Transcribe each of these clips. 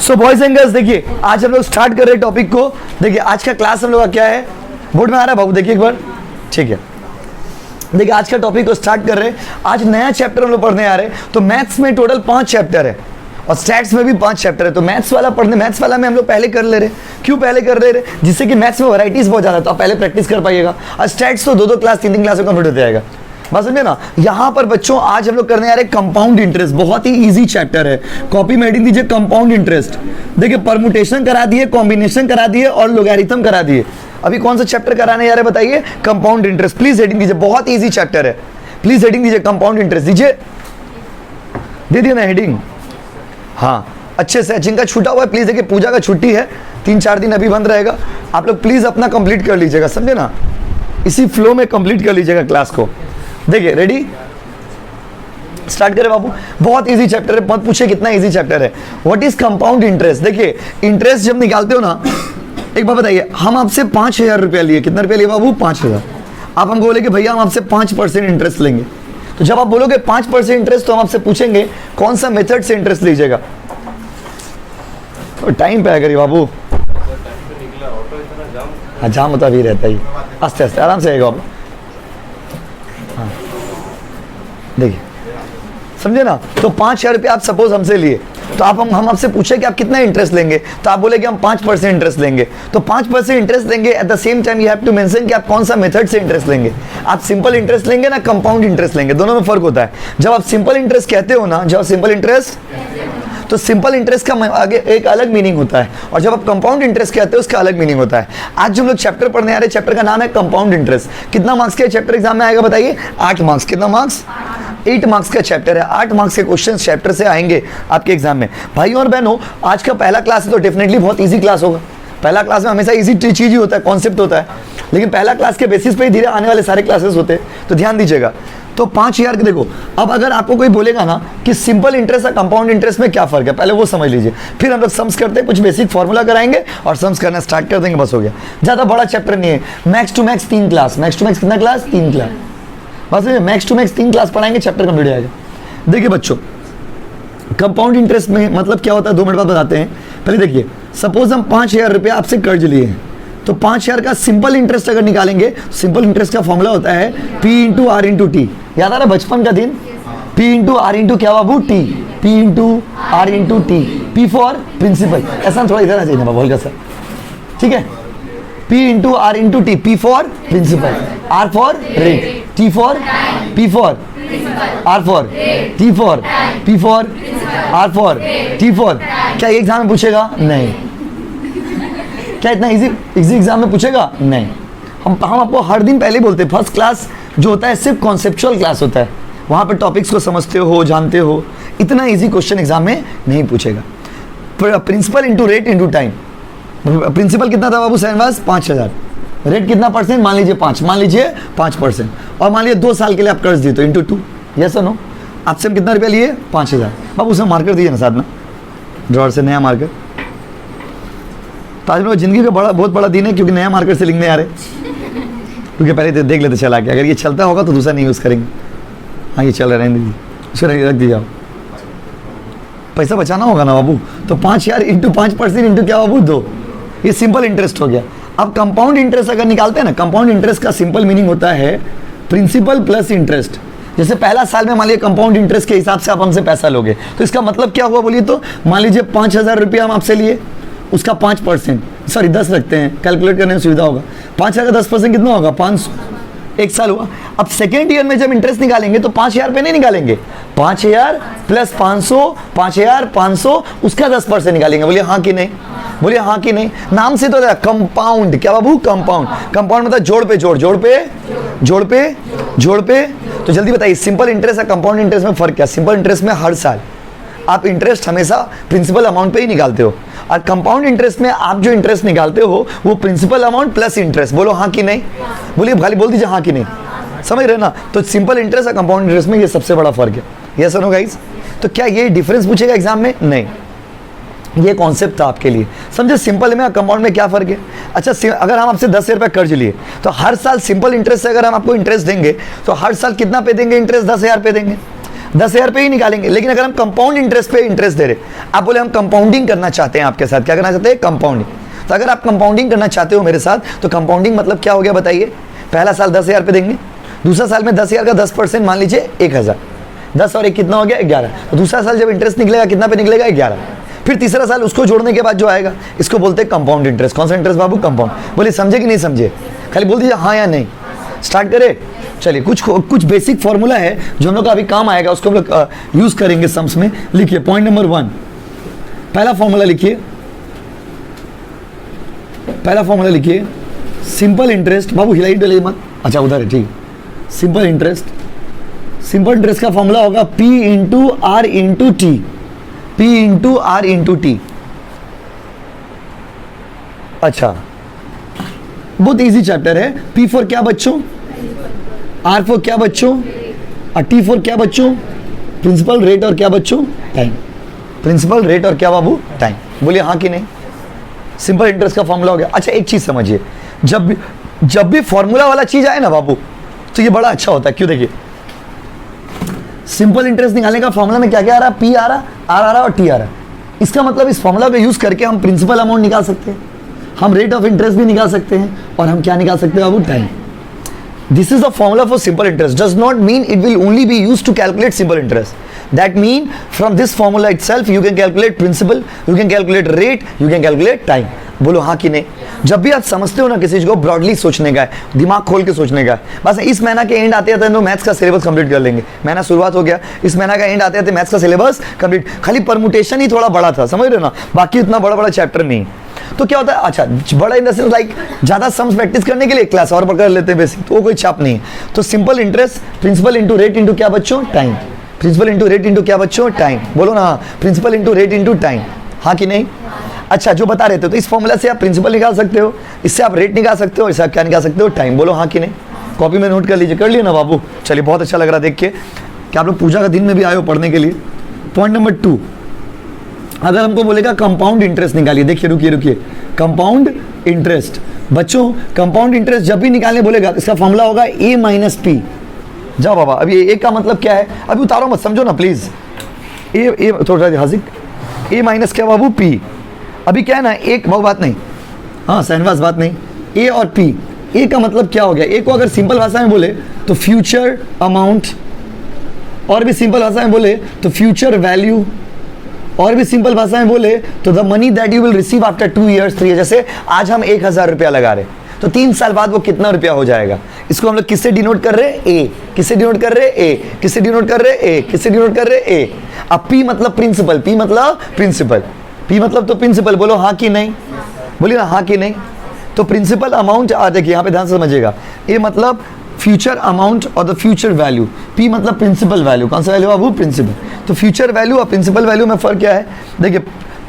So boys and girls, देखिए आज हम लोग स्टार्ट कर रहे हैं टॉपिक को। देखिए आज का क्लास हम लोग का क्या है, बोर्ड में आ रहा है बाबू, देखिए एक बार, ठीक है। देखिए आज का टॉपिक को स्टार्ट कर रहे हैं। आज नया चैप्टर हम लोग पढ़ने आ रहे हैं। तो मैथ्स में टोटल 5 चैप्टर है और स्टैट्स में भी 5 चैप्टर है। तो मैथ्स वाला में हम लोग पहले कर ले रहे। क्यों पहले कर ले रहे? जिससे कि मैथ्स में वैराइटीज बहुत ज़्यादा, तो आप पहले प्रैक्टिस कर पाइएगा। और स्टैट्स तो 2-2 क्लास 3-3 क्लास में कंप्लीट हो जाएगा। बात समझे ना। यहाँ पर बच्चों आज हम लोग करने आ रहे हैं कंपाउंड इंटरेस्ट। बहुत ही इजी चैप्टर है, कॉपी में हेडिंग दीजिए कंपाउंड इंटरेस्ट। देखिए परमुटेशन करा दिए, कॉम्बिनेशन करा दिए और लोगैरिथम करा दिए। अभी कौन सा चैप्टर कराने जा रहे हैं बताइए? Compound interest. प्लीज हेडिंग दीजिए, बहुत इजी चैप्टर है। प्लीज हेडिंग दीजिए कंपाउंड इंटरेस्ट, दीजिए, दे दिया ना हेडिंग। हाँ अच्छे से, जिनका छूटा हुआ है प्लीज, देखिए पूजा का छुट्टी है, 3-4 दिन अभी बंद रहेगा। आप लोग प्लीज अपना कंप्लीट कर लीजिएगा, समझे ना। इसी फ्लो में कंप्लीट कर लीजिएगा क्लास को। देखिए रेडी, स्टार्ट करें बाबू। बहुत इजी चैप्टर है, मत पूछे कितना इजी चैप्टर है। What is compound interest? देखिए इंटरेस्ट जब निकालते हो ना, एक बात बताइए, हम आपसे 5,000 रुपया लिए, कितना रुपया लिए बाबू? 5,000। आप हमको बोले कि भैया हम आपसे 5% इंटरेस्ट लेंगे। तो जब आप बोलोगे 5% इंटरेस्ट, तो हम आपसे पूछेंगे कौन सा मेथड से इंटरेस्ट लीजिएगा। तो टाइम पे आएगा बाबू, हाँ जाम होता भी रहता ही, आस्ते आस्ते आराम से आएगा बाबू। हाँ देखिए समझे ना। तो 5,000 रुपये आप सपोज हमसे लिए, तो आप हम आपसे पूछे कि आप कितना इंटरेस्ट लेंगे, तो आप बोले कि हम 5% इंटरेस्ट लेंगे। तो 5% इंटरेस्ट लेंगे, at the same time you have to mention कि आप कौन सा मेथड से इंटरेस्ट लेंगे। आप सिंपल इंटरेस्ट लेंगे ना कंपाउंड इंटरेस्ट लेंगे, दोनों में फर्क होता है। जब आप सिंपल इंटरेस्ट कहते हो ना, जब सिंपल इंटरेस्ट, तो सिंपल इंटरेस्ट का आगे एक अलग मीनिंग होता है, और जब आप कंपाउंड इंटरेस्ट कहते हो उसका अलग मीनिंग होता है। आज जो हम लोग चैप्टर पढ़ने आ रहे हैं, चैप्टर का नाम है कंपाउंड इंटरेस्ट। कितना मार्क्स का चैप्टर एग्जाम में आएगा बताइए? 8 मार्क्स। कितना मार्क्स? 8 मार्क्स का चैप्टर है। 8 मार्क्स के क्वेश्चन चैप्टर से आएंगे आपके एग्जाम में। भाइयों और बहनों, आज का पहला क्लास है तो डेफिनेटली बहुत इजी क्लास होगा। पहला क्लास में हमेशा इजी चीज ही होता है, कॉन्सेप्ट होता है, लेकिन पहला क्लास के बेसिस पे ही धीरे आने वाले सारे क्लासेस होते हैं, तो ध्यान दीजिएगा। तो 5,000 के देखो, अब अगर आपको कोई बोलेगा ना कि सिंपल इंटरेस्ट और कंपाउंड इंटरेस्ट में क्या फर्क है, पहले वो समझ लीजिए। फिर हम लोग सम्स करते हैं, कुछ बेसिक फॉर्मूला कराएंगे और सम्स करना स्टार्ट कर देंगे, बस हो गया। ज़्यादा बड़ा चैप्टर नहीं है। Max to max 3 class, max to max कितना क्लास? 3 क्लास, बस मैक्स टू मैक्स 3 क्लास पढ़ाएंगे, चैप्टर कंप्लीट हो जाएगा। देखिए बच्चों, कंपाउंड इंटरेस्ट में मतलब क्या होता है, 2 मिनट बाद बताते हैं। पहले देखिए, सपोज हम 5,000 रुपया आपसे कर्ज लिए हैं, तो 5,000 का सिंपल इंटरेस्ट अगर निकालेंगे, सिंपल इंटरेस्ट का फॉर्मूला होता है P × R × T। याद आ रहा है बचपन का दिन? P × R × क्या बाबू? T। P × R × T। P for principal, ऐसा थोड़ा इधर आ जाइए ना बाबू, हल्का सा, ठीक है। P × R × T, P for principal, R for rate, T for, P for, R for, T for, P for, R for, T for. क्या ये एग्जाम में पूछेगा? नहीं। क्या इतना इजी एग्जाम में पूछेगा? नहीं। हम आपको हर दिन पहले बोलते हैं, फर्स्ट क्लास जो होता है सिर्फ कॉन्सेप्चुअल क्लास होता है, वहाँ पे टॉपिक्स को समझते हो, जानते हो। इतना इजी क्वेश्चन एग्जाम में नहीं पूछेगा। Principal into rate into time. Principal कितना था बाबू? 5,000। रेट कितना परसेंट? मान लीजिए 5, मान लीजिए 5%, और मान लीजिए 2 साल के लिए आप कर्ज दिए तो इंटू 2। यस और नो? आपसे हम कितना रुपया लिए? 5,000। बाबू उसमें मार्कर दीजिए ना साथ में, ड्रॉर से नया मार्कर। तो आज लोग जिंदगी का बहुत बड़ा दिन है, क्योंकि नया मार्कर से लिखने आ रहे, क्योंकि पहले तो देख लेते चला के, अगर ये चलता होगा तो दूसरा नहीं यूज़ करेंगे। हाँ ये चल रहा है, उसको रख दीजिए आप, पैसा बचाना होगा ना बाबू। तो 5,000 इंटू 5% इंटू क्या बाबू? 2। ये सिंपल इंटरेस्ट हो गया। अब कंपाउंड इंटरेस्ट अगर निकालते हैं ना, कंपाउंड इंटरेस्ट का सिंपल मीनिंग होता है प्रिंसिपल प्लस इंटरेस्ट। जैसे पहला साल में मान लीजिए कंपाउंड इंटरेस्ट के हिसाब से आप हमसे पैसा लोगे, तो इसका मतलब क्या हुआ बोलिए? तो मान लीजिए 5,000 रुपया हम आपसे लिए, उसका 5%, सॉरी 10 रखते हैं, कैलकुलेट करने में सुविधा होगा। 5,000 का 10% कितना होगा? 500। 1 साल हुआ। अब सेकेंड ईयर में जब इंटरेस्ट निकालेंगे तो 5,000 पे नहीं निकालेंगे, 5,000 प्लस 500, 5,500, उसका 10% निकालेंगे। बोलिए हाँ कि नहीं? बोलिए हाँ कि नहीं? नाम से तो कंपाउंड, क्या बाबू? कंपाउंड। कंपाउंड मतलब जोड़ पे जोड़, जोड़ पे जोड़ पे जोड़ पे। तो जल्दी बताइए, सिंपल इंटरेस्ट और कंपाउंड इंटरेस्ट में फर्क क्या? सिंपल इंटरेस्ट में हर साल आप इंटरेस्ट हमेशा प्रिंसिपल अमाउंट पे ही निकालते हो, और कंपाउंड इंटरेस्ट में आप जो इंटरेस्ट निकालते हो वो प्रिंसिपल अमाउंट प्लस इंटरेस्ट। बोलो हाँ कि नहीं? बोलिए खाली बोल दीजिए हाँ कि नहीं, समझ रहे ना। तो सिंपल इंटरेस्ट और कंपाउंड इंटरेस्ट में ये सबसे बड़ा फर्क है। यस और नो गाइस? तो क्या ये डिफरेंस पूछेगा एग्जाम में? नहीं, ये कॉन्सेप्ट था आपके लिए, समझे। सिंपल में और कंपाउंड में क्या फर्क है? अच्छा, अगर हम आपसे 10,000 रुपये कर्ज लिए, तो हर साल सिंपल इंटरेस्ट से अगर हम आपको इंटरेस्ट देंगे तो हर साल कितना पे देंगे इंटरेस्ट? 10,000 पे देंगे। 10,000 पे ही निकालेंगे। लेकिन अगर हम कंपाउंड इंटरेस्ट पे इंटरेस्ट दे रहे, आप बोले हम कंपाउंडिंग करना चाहते हैं आपके साथ, क्या करना चाहते हैं? कंपाउंडिंग। तो अगर आप कंपाउंडिंग करना चाहते हो मेरे साथ, तो कंपाउंडिंग मतलब क्या हो गया बताइए? पहला साल 10,000 पे देंगे, दूसरा साल में 10,000 का 10% मान लीजिए 1,000, 10 और 1 कितना हो गया? 11। तो दूसरा साल जब इंटरेस्ट निकलेगा कितना पे निकलेगा? 11। फिर तीसरा साल उसको जोड़ने के बाद जो आएगा, इसको बोलते हैं कंपाउंड इंटरेस्ट। कौन सा इंटरेस्ट बाबू? कंपाउंड। बोले समझे कि नहीं समझे? खाली बोल दीजिए हाँ या नहीं। स्टार्ट करें, चलिए। कुछ बेसिक फॉर्मूला है जो हम लोग का अभी काम आएगा, उसको हम लोग यूज करेंगे सम्स में। लिखिए पॉइंट नंबर 1, पहला फॉर्मूला लिखिए, पहला फॉर्मूला लिखिए, सिंपल इंटरेस्ट। बाबू हिलाई डले मत, अच्छा उधर है, ठीक। सिंपल इंटरेस्ट, सिंपल इंटरेस्ट का फॉर्मूला होगा P into R into T, P into R into T. अच्छा, बहुत इजी चैप्टर है। P फॉर क्या बच्चों? R फॉर क्या बच्चों? और T फॉर क्या बच्चों? प्रिंसिपल रेट और क्या बच्चों? टाइम। प्रिंसिपल रेट और क्या बाबू? टाइम। बोलिए हाँ कि नहीं? सिंपल इंटरेस्ट का फॉर्मूला हो गया। अच्छा एक चीज समझिए, जब भी फॉर्मूला वाला चीज आए ना बाबू, तो ये बड़ा अच्छा होता है। क्यों? देखिए सिंपल इंटरेस्ट निकालने का फॉर्मूला में क्या क्या आ रहा है? P आ रहा, R आ रहा और T आ रहा। इसका मतलब इस फॉर्मूला को यूज करके हम प्रिंसिपल अमाउंट निकाल सकते हैं, हम रेट ऑफ इंटरेस्ट भी निकाल सकते हैं, और हम क्या निकाल सकते हैं बाबू? Time. This is the formula for simple interest. Does not mean it will only be used to calculate simple interest. That mean from this formula itself you can calculate principal, you can calculate rate, you can calculate time. बोलो हाँ कि नहीं? जब भी आप समझते हो ना किसी चीज को, ब्रॉडली सोचने का है, दिमाग खोल के सोचने का है। बस इस महीना के एंड आते आते तो मैथ्स का सिलेबस कंप्लीट कर लेंगे। महीना शुरुआत हो गया, इस महीना का एंड आते आते मैथ्स का सिलेबस कंप्लीट। खाली परमुटेशन ही थोड़ा बड़ा था, समझ रहे हो ना? बाकी इतना बड़ा बड़ा चैप्टर नहीं। तो क्या होता है? अच्छा बड़ा इन द सेंस लाइक ज्यादा सम्स प्रैक्टिस करने के लिए क्लास और पकड़ लेते हैं बेसिक, तो वो कोई चाप नहीं है। तो simple interest, principal into rate into क्या बच्चों? Time. Principal into rate into क्या बच्चों? टाइम। बोलो ना, principal into rate into time. हाँ कि नहीं? अच्छा जो बता रहे थे, तो इस फॉर्मूला से आप प्रिंसिपल निकाल सकते हो, इससे आप रेट निकाल सकते हो, इससे आप क्या निकाल सकते हो? टाइम। बोलो हाँ कि नहीं? कॉपी में नोट कर लीजिए। कर लिए ना बाबू? चलिए बहुत अच्छा लग रहा देख के कि आप लोग पूजा का दिन में भी आए हो पढ़ने के लिए। पॉइंट नंबर 2, अगर हमको बोलेगा कंपाउंड इंटरेस्ट निकालिए। देखिए रुकिए, कंपाउंड इंटरेस्ट बच्चों, कंपाउंड इंटरेस्ट जब भी निकालने बोलेगा इसका फॉर्मूला होगा A माइनस पी। जाओ बाबा, अभी ए का मतलब क्या है? अभी उतारो मत, समझो ना प्लीज। ए थोड़ा हाजिक, A माइनस क्या बाबू? P। अभी क्या है ना, एक वो बात नहीं, हाँ सहनवाज बात नहीं, A और P। A का मतलब क्या हो गया? A को अगर सिंपल भाषा में बोले तो फ्यूचर अमाउंट, और भी सिंपल भाषा में बोले तो फ्यूचर वैल्यू, और भी सिंपल भाषा में बोले तो the money that you will receive after 2 years 3 years। जैसे आज हम 1,000 रुपया लगा रहे, तो 3 साल बाद वो कितना रुपया हो जाएगा? इसको हम लोग किससे डिनोट कर रहे हैं? ए। किससे डिनोट कर रहे हैं? ए। किससे डिनोट कर रहे हैं? ए। किससे डिनोट कर रहे हैं? ए। अब P मतलब प्रिंसिपल, P मतलब प्रिंसिपल, P मतलब तो प्रिंसिपल। बोलो हाँ कि नहीं? बोलिए ना हाँ कि नहीं? तो प्रिंसिपल अमाउंट, देखिए यहाँ पे ध्यान से समझिएगा, ए मतलब फ्यूचर अमाउंट और द फ्यूचर वैल्यू, P मतलब प्रिंसिपल वैल्यू। कौन सा वैल्यू बाबू? प्रिंसिपल। तो फ्यूचर वैल्यू और प्रिंसिपल वैल्यू में फर्क क्या है? देखिए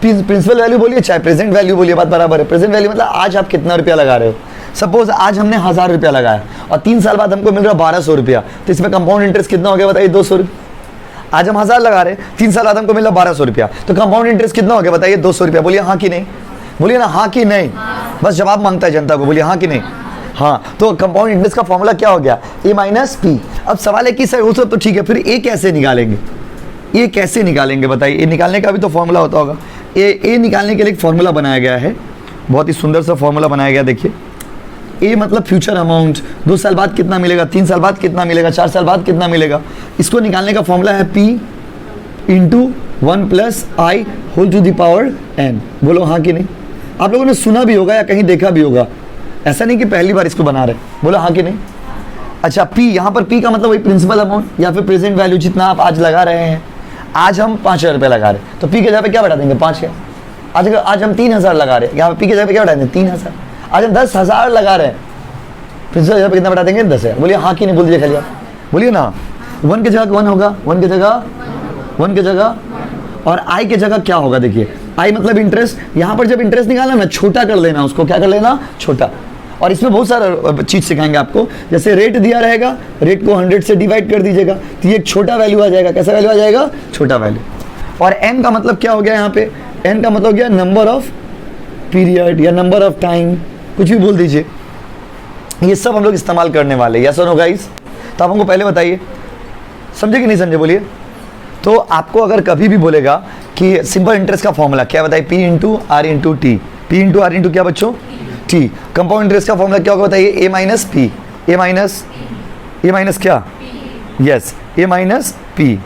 प्रिंसिपल वैल्यू बोलिए चाहे प्रेजेंट वैल्यू बोलिए, बात बराबर है। प्रेजेंट वैल्यू मतलब आज आप कितना रुपया लगा रहे हो। सपोज आज हमने 1,000 रुपया लगाया और 3 साल बाद हमको मिल रहा 1,200 रुपया, तो इसमें कंपाउंड इंटरेस्ट कितना हो गया बताइए? 200 रुपया। आज हम 1,000 लगा रहे, 3 साल बाद हमको मिल रहा 1,200 रुपया, तो कंपाउंड इंटरेस्ट कितना हो गया बताइए? 200 रुपया। बोलिए हाँ कि नहीं? बोलिए ना हाँ कि नहीं? बस जवाब मांगता है जनता को, बोलिए हाँ कि नहीं? हाँ। तो कंपाउंड इंटरेस्ट का फॉर्मूला क्या हो गया? A minus P. अब सवाल है कि सर वो सब तो ठीक है, फिर A कैसे निकालेंगे? A कैसे निकालेंगे बताइए? A निकालने का भी तो फॉर्मूला होता होगा। A निकालने के लिए एक फॉर्मूला बनाया गया है, बहुत ही सुंदर सा फॉर्मूला बनाया गया। देखिए A मतलब फ्यूचर अमाउंट, 2 साल बाद कितना मिलेगा, 3 साल बाद कितना मिलेगा, 4 साल बाद कितना मिलेगा। इसको निकालने का फॉर्मूला है P into 1 plus I whole to the power n। बोलो हाँ कि नहीं? आप लोगों ने सुना भी होगा या कहीं देखा भी होगा, ऐसा नहीं कि पहली बार इसको बना रहे। बोलो हाँ कि नहीं? अच्छा P, यहाँ पर P का मतलब वही प्रिंसिपल अमाउंट या फिर प्रेजेंट वैल्यू, जितना आप आज लगा रहे हैं। आज हम 5,000 रुपये लगा रहे हैं, तो P के जगह पे क्या बढ़ा देंगे? 5,000। आज हम 3,000 लगा रहे हैं, यहाँ पे P के जगह पे क्या बढ़ा देंगे? 3,000। आज हम 10,000 लगा रहे हैं, प्रिंसिपल जगह पे कितना बढ़ा देंगे? 10,000। बोलिए हाँ कि नहीं? बोल दीजिए खाली आप, बोलिए ना। 1 की जगह 1 होगा, 1 की जगह, और I की जगह क्या होगा? देखिए I मतलब इंटरेस्ट। यहाँ पर जब इंटरेस्ट निकालना ना, छोटा कर लेना उसको, क्या कर लेना? छोटा। और इसमें बहुत सारा चीज सिखाएंगे आपको। जैसे रेट दिया रहेगा, रेट को 100 से डिवाइड कर दीजिएगा, तो ये एक छोटा वैल्यू आ जाएगा। कैसा वैल्यू आ जाएगा? छोटा वैल्यू। और n का मतलब क्या हो गया? यहाँ पे n का मतलब हो गया नंबर ऑफ पीरियड या नंबर ऑफ टाइम, कुछ भी बोल दीजिए। ये सब हम लोग इस्तेमाल करने वाले हैं। यस और नो गाइस? तो आप हमको पहले बताइए, समझे कि नहीं समझे? बोलिए तो आपको अगर कभी भी बोलेगा कि सिंपल इंटरेस्ट का फॉर्मूला क्या बताइए, P into R into T, P into R into क्या बच्चों, टी। कंपाउंड इंटरेस्ट का फॉर्मूला क्या होगा बताइए, A minus P, A minus क्या, यस ए माइनस पी।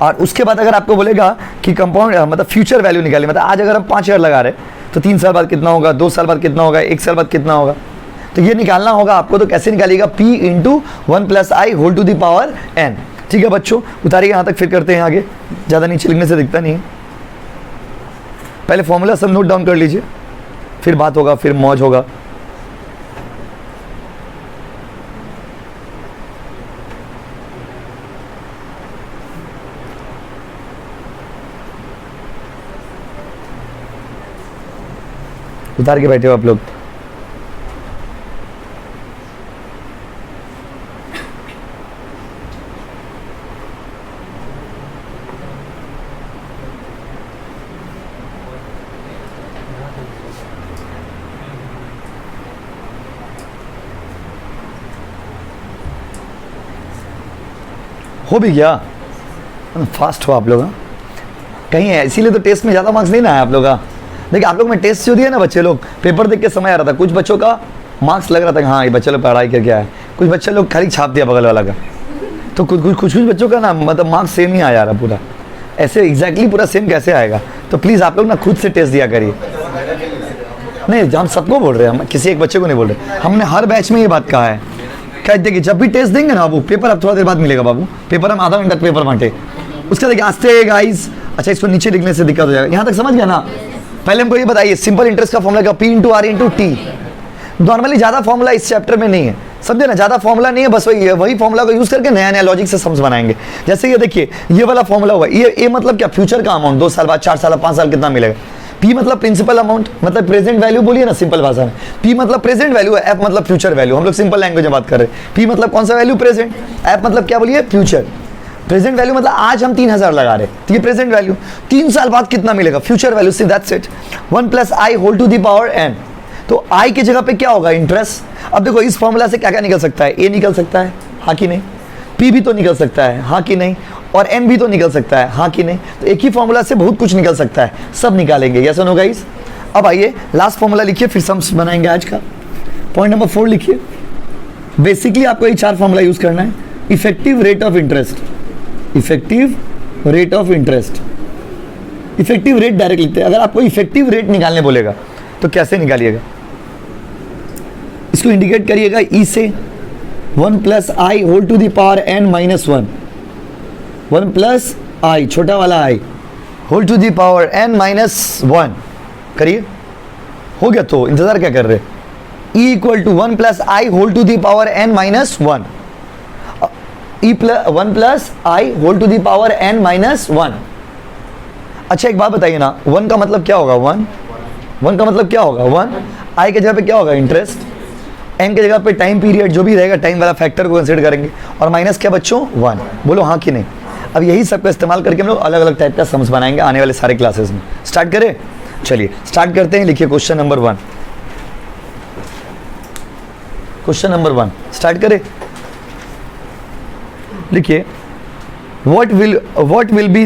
और उसके बाद अगर आपको बोलेगा कि कंपाउंड मतलब फ्यूचर वैल्यू निकालिए, मतलब आज अगर हम 5,000 लगा रहे तो 3 साल बाद कितना होगा, 2 साल बाद कितना होगा, 1 साल बाद कितना होगा, तो ये निकालना होगा आपको। तो कैसे निकालिएगा, p into 1 plus I whole to the power n। ठीक है बच्चों, उतारिए यहाँ तक, फिर करते हैं आगे, ज़्यादा नीचे लिखने से दिखता नहीं है। पहले फॉर्मूला सब नोट डाउन कर लीजिए, फिर बात होगा, फिर मौज होगा। उतार के बैठे हो आप लोग। हो भी गया, फास्ट हो आप लोग। कहीं है इसीलिए तो टेस्ट में ज़्यादा मार्क्स नहीं ना आया आप लोग का। देखिए आप लोग में टेस्ट जो दिया ना बच्चे लोग, पेपर देख के समय आ रहा था, कुछ बच्चों का मार्क्स लग रहा था कि हाँ ये बच्चे लोग पढ़ाई करके आए, कुछ बच्चे लोग खाली छाप दिया बगल वाला का। तो कुछ बच्चों का ना मतलब मार्क्स सेम ही आ जा रहा पूरा, ऐसे एग्जैक्टली पूरा सेम कैसे आएगा। तो प्लीज़ आप लोग ना खुद से टेस्ट दिया करिए। नहीं हम सबको बोल रहे हैं, हम किसी एक बच्चे को नहीं बोल रहे, हमने हर बैच में ये बात कहा है। क्या देखिए जब भी टेस्ट देंगे ना बाबू, पेपर अब थोड़ा देर बाद मिलेगा बाबू, पेपर हम आधा घंटा पेपर बांटे, उसका देखिए आस्ते गाइस। अच्छा इसको नीचे लिखने से दिक्कत हो जाएगा, यहाँ तक समझ गया ना। पहले हमको ये बताइए सिंपल इंटरेस्ट का फॉर्मूला क्या, P into R into T. Normally ज़्यादा फॉर्मूला इस चैप्टर में नहीं है, समझे ना, ज़्यादा फॉर्मूला नहीं है, बस वही फॉर्मूला को यूज़ करके नया नया लॉजिक से सम्स बनाएंगे। जैसे ये देखिए ये वाला फॉर्मूला हुआ, ये मतलब क्या, फ्यूचर का अमाउंट, 2 साल बाद, 4 साल, 5 साल कितना मिलेगा। पी मतलब प्रिंसिपल अमाउंट, मतलब प्रेजेंट वैल्यू बोलिए ना सिंपल भाषा में। पी मतलब प्रेजेंट वैल्यू है, एफ मतलब फ्यूचर वैल्यू, हम लोग सिंपल लैंग्वेज में बात कर रहे हैं। पी मतलब कौन सा वैल्यू, प्रेजेंट, एफ मतलब क्या बोलिए, फ्यूचर। प्रेजेंट वैल्यू मतलब आज हम 3,000 लगा रहे हैं, तो ये प्रेजेंट वैल्यू, 3 साल बाद कितना मिलेगा, future value. See that's it, 1 plus I whole to the power n। तो आई की जगह पे क्या होगा, इंटरेस्ट। अब देखो इस फॉर्मूला से क्या क्या निकल सकता है, ए निकल सकता है, हाँ कि नहीं, पी भी तो निकल सकता है, हाँ कि नहीं, और एन भी तो निकल सकता है, हाँ कि नहीं। तो एक ही फॉर्मूला से बहुत कुछ निकल सकता है, सब निकालेंगे, यस और नो गाइस। अब आइए लास्ट फॉर्मूला लिखिए, फिर सम्स बनाएंगे आज का। पॉइंट नंबर 4 लिखिए। बेसिकली आपको ये 4 फॉर्मूला यूज करना है। Effective rate of interest, effective rate of interest, effective rate direct लिखते हैं। अगर आपको इफेक्टिव रेट निकालने बोलेगा तो कैसे निकालिएगा, इसको इंडिकेट करिएगा ई से, 1 plus I whole to the power n minus 1, 1 plus i छोटा वाला i whole to the power n minus 1 करिए। हो गया, तो इंतजार क्या कर रहे, e equal to 1 plus I whole to the power n minus 1, e plus 1 plus I whole to the power n minus 1। अच्छा एक बात बताइए ना, 1 का मतलब क्या होगा, 1 का मतलब क्या होगा, 1। आई के जगह पे क्या होगा, इंटरेस्ट। n के जगह पे टाइम पीरियड जो भी रहेगा, टाइम वाला फैक्टर को कंसीडर करेंगे, और माइनस क्या बच्चों, 1। बोलो हाँ कि नहीं। अब यही सब का इस्तेमाल करके हम लोग अलग अलग टाइप का सम्स बनाएंगे आने वाले सारे क्लासेस में। स्टार्ट करें, चलिए स्टार्ट करते हैं। लिखिए question number 1, question number 1 start करें। लिखिए what will be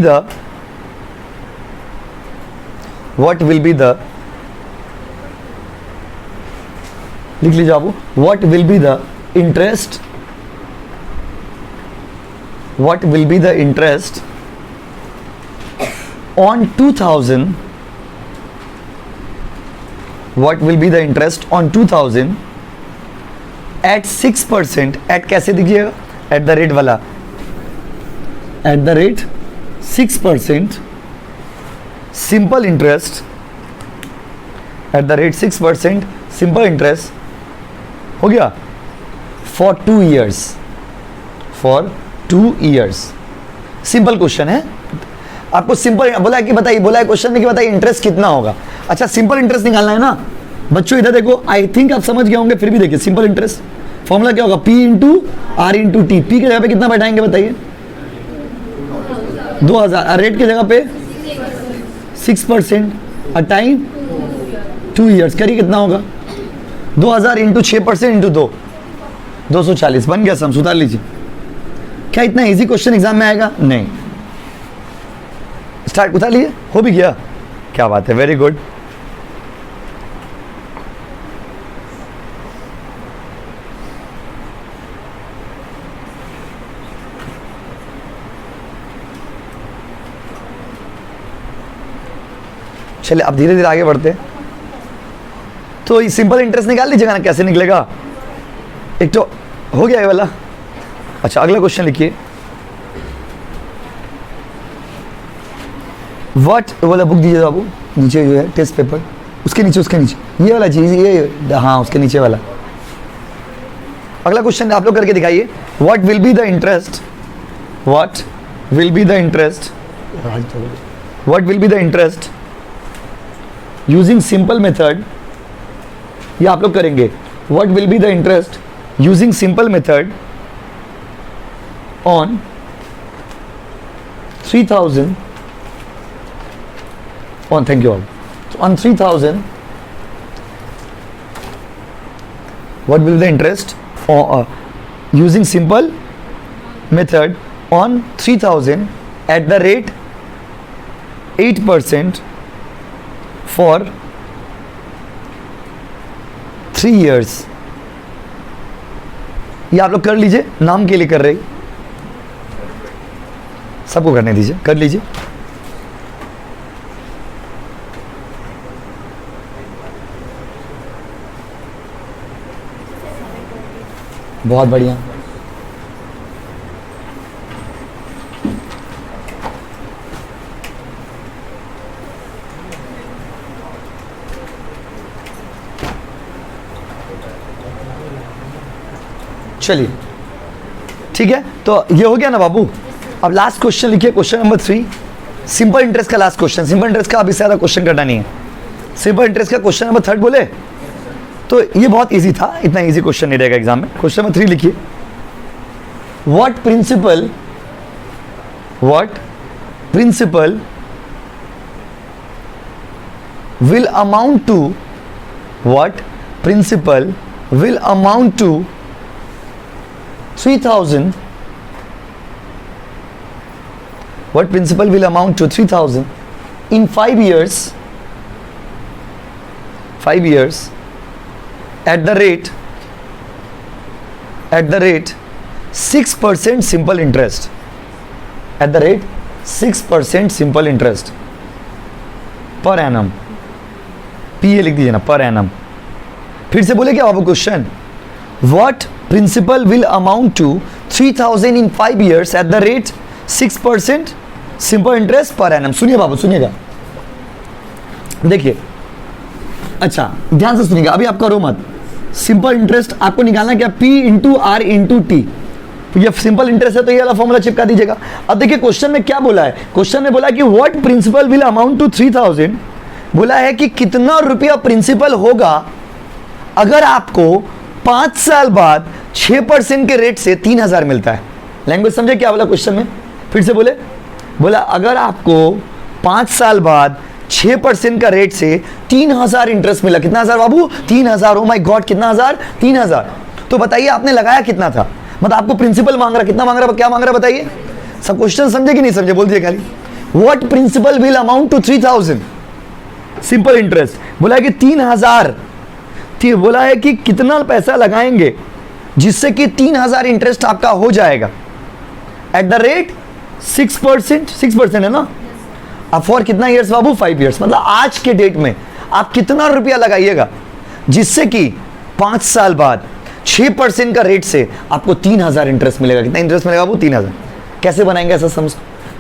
the लिख लीजिए बाबू, what will be the interest, what will be the interest on 2000, what will be the interest on 2000 at 6%, at कैसे दीजिएगा, एट द रेट वाला, eight the rate 6%, simple interest, eight the rate 6% simple interest, हो गया, for 2 years, for 2 years. Simple question है, आपको simple बोला है कि बताइए, बोला है क्वेश्चन में कि बताइए इंटरेस्ट कितना होगा। अच्छा सिंपल इंटरेस्ट निकालना है ना बच्चों, इधर देखो, आई थिंक आप समझ गए होंगे, फिर भी देखिए सिंपल इंटरेस्ट फॉर्मूला क्या होगा, P into R into T. P की जगह पे कितना बैठाएंगे बताइए, 2000, रेट की जगह पे 6%, और टाइम 2 ईयर्स, करिए कितना होगा, 2000 इंटू 6% इंटू 2, 240 बन गया सम। उतार लीजिए। क्या इतना इजी क्वेश्चन एग्जाम में आएगा, नहीं। स्टार्ट उतार लिए, हो भी गया, क्या बात है, वेरी गुड। चलिए अब धीरे धीरे आगे बढ़ते हैं। तो ये सिंपल इंटरेस्ट निकाल लीजिएगा ना, कैसे निकलेगा। एक तो हो गया ये वाला। अच्छा अगला क्वेश्चन लिखिए, व्हाट वाला बुक दीजिए बाबू, नीचे जो है टेस्ट पेपर, उसके नीचे ये वाला चीज, ये हाँ उसके नीचे वाला। अगला क्वेश्चन आप लोग करके दिखाइए, what will be the interest, what will be the interest, what will be the interest using simple method, ये आप लोग करेंगे, what will be the interest using simple method on 3000 on, thank you all, so on 3000 what will be the interest using simple method on 3000 at the rate 8% for 3 years। ये आप लोग कर लीजिए, नाम के लिए कर रहे, सबको करने दीजिए, कर लीजिए। बहुत बढ़िया। चलिए ठीक है, तो ये हो गया ना बाबू। अब लास्ट क्वेश्चन लिखिए, क्वेश्चन नंबर 3, सिंपल इंटरेस्ट का लास्ट क्वेश्चन। सिंपल इंटरेस्ट का अभी से ज्यादा क्वेश्चन करना नहीं है। सिंपल इंटरेस्ट का क्वेश्चन नंबर 3 बोले तो ये बहुत इजी था, इतना इजी क्वेश्चन नहीं रहेगा एग्जाम में। क्वेश्चन नंबर 3 लिखिए, what principal will amount to, what principal will amount to 3000, what principal will amount to 3000 in 5 years, 5 years at the rate 6% simple interest, at the rate 6% simple interest per annum, PA लिख दीजिए ना, per annum। फिर से बोले क्या बाबू question, what principal will amount to 3000 in 5 years at the rate 6% simple interest per annum। सुनिए बाबू, सुनिएगा, देखिए, अच्छा ध्यान से सुनिएगा, अभी आप करो मत। सिंपल इंटरेस्ट आपको निकालना क्या, P into R into T. ये सिंपल इंटरेस्ट है तो ये वाला फॉर्मूला चिपका दीजिएगा। अब देखिए क्वेश्चन में क्या बोला है, क्वेश्चन में बोला कि what principal will amount to 3000, बोला है कि कितना रुपया प्रिंसिपल होगा अगर आपको 5 साल बाद 6% के रेट से 3000 मिलता है। लैंग्वेज समझे क्या बोला क्वेश्चन में, फिर से बोले, बोला अगर आपको 5 साल बाद 6% का रेट से 3000 इंटरेस्ट मिला, कितना हजार बाबू, 3000। ओ माय गॉड, कितना हजार, 3000। तो बताइए आपने लगाया कितना था, मतलब आपको प्रिंसिपल मांग रहा, कितना मांग रहा, क्या मांग रहा बताइए। सब क्वेश्चन समझे कि नहीं समझे, बोल दिए खाली। What principal will amount to 3000 simple interest, बोला है कि 3000, बोला है कि कितना पैसा लगाएंगे जिससे कि 3000 इंटरेस्ट आपका हो जाएगा एट द रेट 6%, 6% है ना। अब फॉर कितना ईयर्स बाबू, 5 ईयर्स। मतलब आज के डेट में आप कितना रुपया लगाइएगा जिससे कि 5 साल बाद 6% का रेट से आपको 3000 इंटरेस्ट मिलेगा। कितना इंटरेस्ट मिलेगा बाबू, 3000। कैसे बनाएंगे ऐसा समझ,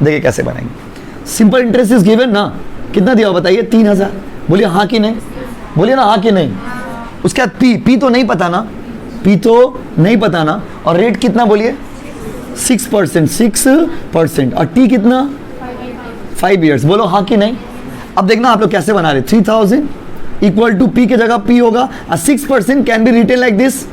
देखिए कैसे बनाएंगे। सिंपल इंटरेस्ट इज गिवन ना, कितना दिया बताइए, 3000। बोलिए हाँ कि नहीं, बोलिए ना हाँ कि नहीं। उसके बाद पी तो नहीं पता ना, पी तो नहीं पता ना, और रेट कितना बोलिए 6%, 6%, और टी कितना 5 ईयर्स। बोलो हाँ कि नहीं। अब देखना आप लोग कैसे बना रहे, 3000 इक्वल टू पी के जगह पी होगा और 6% can be written like this,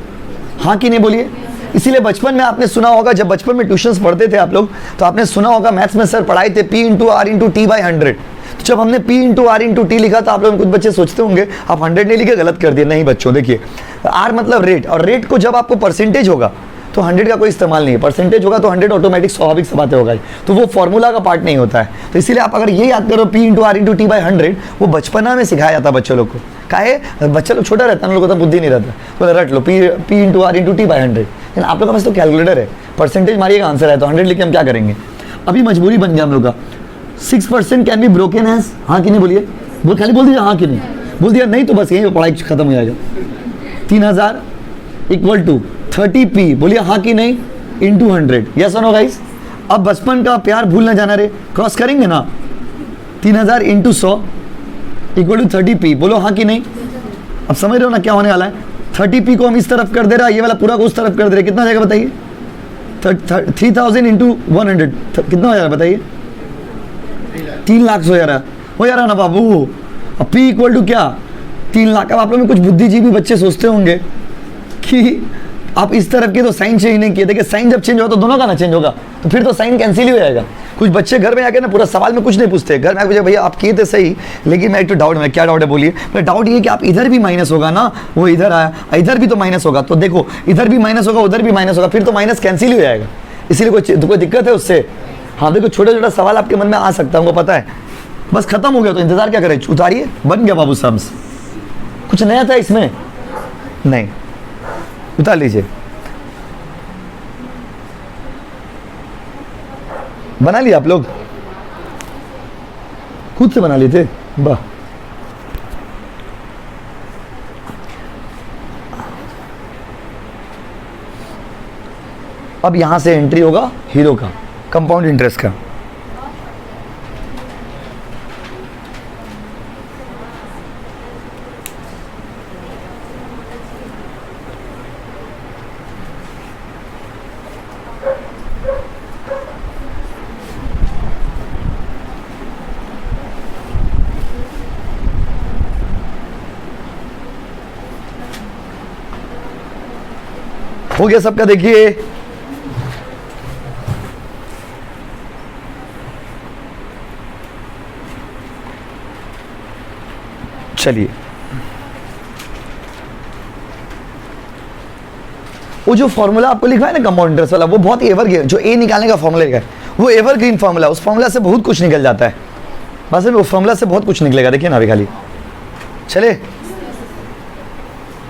हाँ कि नहीं बोलिए। इसीलिए बचपन में आपने सुना होगा, जब बचपन में ट्यूशंस पढ़ते थे आप लोग, तो आपने सुना होगा मैथ्स में सर पढ़ाए थे P into R into T by 100। तो जब हमने P into R into T लिखा तो आप लोग कुछ बच्चे सोचते होंगे आप 100 नहीं लिखे, गलत कर दिए। नहीं बच्चों, देखिए आर मतलब रेट, और रेट को जब आपको परसेंटेज होगा तो 100 का कोई इस्तेमाल नहीं है, परसेंटेज होगा तो 100 ऑटोमेटिक स्वाभाविक से बातें होगा ही, तो वो फॉर्मूला का पार्ट नहीं होता है। तो इसीलिए आप अगर ये याद करो P into R into T by 100, वो बचपना में सिखाया जाता है बच्चों लोग को। काहे बच्चा लोग छोटा रहता है, उन लोगों को तो बुद्धि नहीं रहता, तो रट लो P into R into T by 100। लेकिन आप लोग के पास तो कैलकुलेटर है, परसेंटेज मारिएगा आंसर है, तो 100 लिख के हम क्या करेंगे। अभी मजबूरी बन गया हम लोग का। 6% कैन बी ब्रोकन एज, हाँ कि नहीं बोलिए, खाली बोल दीजिए हाँ कि नहीं, बोल दिया नहीं तो बस यही पढ़ाई खत्म हो जाएगा। 3000 इक्वल टू 30p, बोलिए हाँ कि नहीं, इंटू 100, यस और नो गाइस। अब बचपन का प्यार भूल ना जाना रे, क्रॉस करेंगे ना, 3000 इंटू 100 इक्वल टू 30p, बोलो हाँ कि नहीं। अब समझ रहे हो ना क्या होने वाला है, 30p को हम इस तरफ कर दे रहा है, ये वाला पूरा को उस तरफ कर दे रहे, कितना हो जाएगा बताइए, 3000 इंटू 100 कितना हो जाएगा बताइए, 3 लाख हो जा रहा ना बाबू। अब p इक्वल टू क्या, 3 लाख। अब आप लोग में कुछ बुद्धिजीवी बच्चे सोचते होंगे कि आप इस तरफ के तो साइन चेंज नहीं किए, देखिए साइन जब चेंज होगा तो दोनों का ना चेंज होगा, तो फिर तो साइन कैंसिल ही हो जाएगा। कुछ बच्चे घर में आके ना पूरा सवाल में कुछ नहीं पूछते, घर में आके भैया आप किए थे सही, लेकिन मैं एक तो डाउट में, क्या डाउट है बोलिए। मेरा डाउट ये कि आप इधर भी माइनस होगा ना, वो इधर आया, इधर भी तो माइनस होगा, तो देखो इधर भी माइनस होगा उधर भी माइनस होगा, फिर तो माइनस कैंसिल ही हो जाएगा। इसीलिए कोई दिक्कत है उससे। हाँ देखो छोटा छोटा सवाल आपके मन में आ सकता है, हमको पता है, बस खत्म हो गया तो इंतजार क्या करें, उतारिए, बन गया बाबू सम्स। कुछ नया था इसमें नहीं, उतार लीजिए, बना लिया आप लोग, खुद से बना लिए थे, वाह। अब यहां से एंट्री होगा हीरो का, कंपाउंड इंटरेस्ट का। हो गया सबका, देखिए चलिए, वो जो फॉर्मूला आपको लिखा है ना कंपाउंड इंटरेस्ट वाला, वो बहुत एवरग्रीन, जो ए निकालने का फॉर्मूला लिखा है वो एवरग्रीन फॉर्मूला, उस फॉर्मूला से बहुत कुछ निकल जाता है, बस वो फॉर्मूला से बहुत कुछ निकलेगा। देखिए ना अभी खाली चले,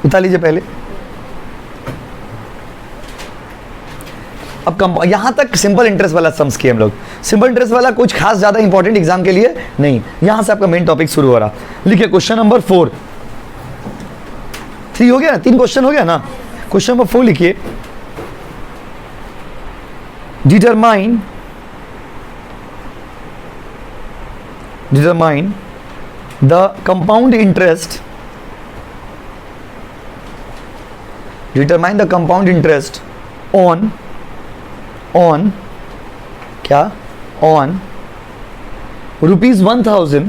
उतार लीजिए पहले। अब यहां तक सिंपल इंटरेस्ट वाला सम्स किए हम लोग, सिंपल इंटरेस्ट वाला कुछ खास ज्यादा इंपॉर्टेंट एग्जाम के लिए नहीं, यहां से आपका मेन टॉपिक शुरू हो रहा। लिखिए क्वेश्चन नंबर 4, 3 हो गया ना, 3 क्वेश्चन हो गया ना। क्वेश्चन नंबर 4 लिखिए, determine the compound interest, determine the compound interest on क्या, on ₹1000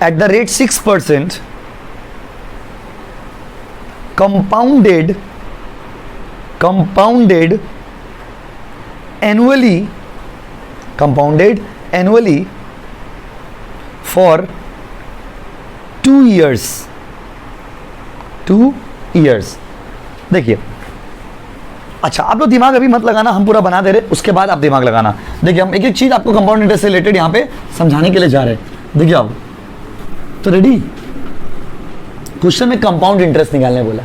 at the rate 6% compounded annually for 2 years। देखिए अच्छा, आप लोग दिमाग अभी मत लगाना, हम पूरा बना दे रहे, उसके बाद आप दिमाग लगाना। देखिए हम एक एक चीज आपको कंपाउंड इंटरेस्ट से रिलेटेड यहाँ पे समझाने के लिए जा रहे हैं। देखिए आप तो रेडी, क्वेश्चन में कंपाउंड इंटरेस्ट निकालने बोला।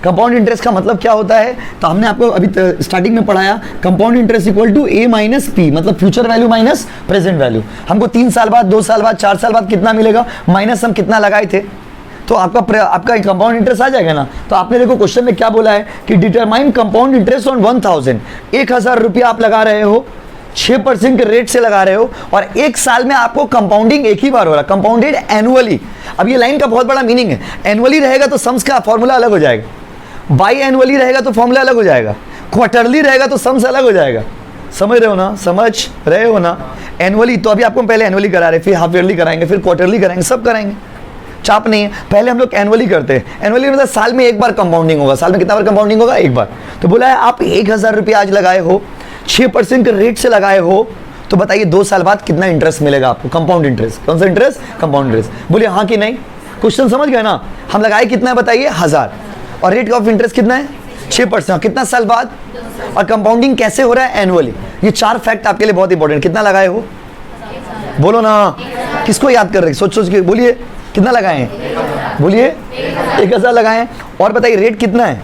कंपाउंड इंटरेस्ट का मतलब क्या होता है, तो हमने आपको अभी स्टार्टिंग में पढ़ाया, compound interest equal to A minus P, मतलब future value minus present value. हमको 3 साल बाद, 2 साल बाद, 4 साल बाद कितना मिलेगा, माइनस हम कितना लगाए थे, तो आपका कंपाउंड इंटरेस्ट आ जाएगा ना। तो आपने देखो क्वेश्चन में क्या बोला है कि डिटरमाइन कंपाउंड इंटरेस्ट ऑन 1000, 1000 रुपया आप लगा रहे हो, 6% के रेट से लगा रहे हो, और 1 साल में आपको कंपाउंडिंग एक ही बार हो रहा, कंपाउंडेड एनुअली। अब ये लाइन का बहुत बड़ा मीनिंग है, एनुअली रहेगा तो सम्स का फॉर्मूला अलग हो जाएगा, बाई एनुअली रहेगा तो फॉर्मूला अलग हो जाएगा, क्वार्टरली रहेगा तो सम्स अलग हो जाएगा। समझ रहे हो ना, समझ रहे हो ना। एनुअली तो अभी आपको पहले एनुअली करा रहे, फिर हाफ ईयरली कराएंगे, फिर क्वार्टरली कराएंगे, सब कराएंगे, चाप नहीं है। पहले हम लोग एनुअली करते हैं, एनुअली मतलब साल में एक बार कंपाउंडिंग होगा। साल में कितना बार कंपाउंडिंग होगा, एक बार। तो बोला है आप 1000 रुपया आज लगाए हो, 6% के रेट से लगाए हो, तो बताइए 2 साल बाद कितना इंटरेस्ट मिलेगा आपको, कंपाउंड इंटरेस्ट। कौन सा इंटरेस्ट, कंपाउंड इंटरेस्ट। बोलिए हाँ कि नहीं, क्वेश्चन समझ गए ना। हम लगाए कितना है बताइए, 1000, और रेट ऑफ इंटरेस्ट कितना है 6%, कितना साल बाद, और कंपाउंडिंग कैसे हो रहा है एनुअली। ये 4 फैक्ट आपके लिए बहुत इंपॉर्टेंट। कितना लगाए हो, बोलो ना, किसको याद कर रहे, सोच सोच के बोलिए, कितना लगाए हैं, बोलिए 1000 लगाए हैं। और बताइए रेट कितना है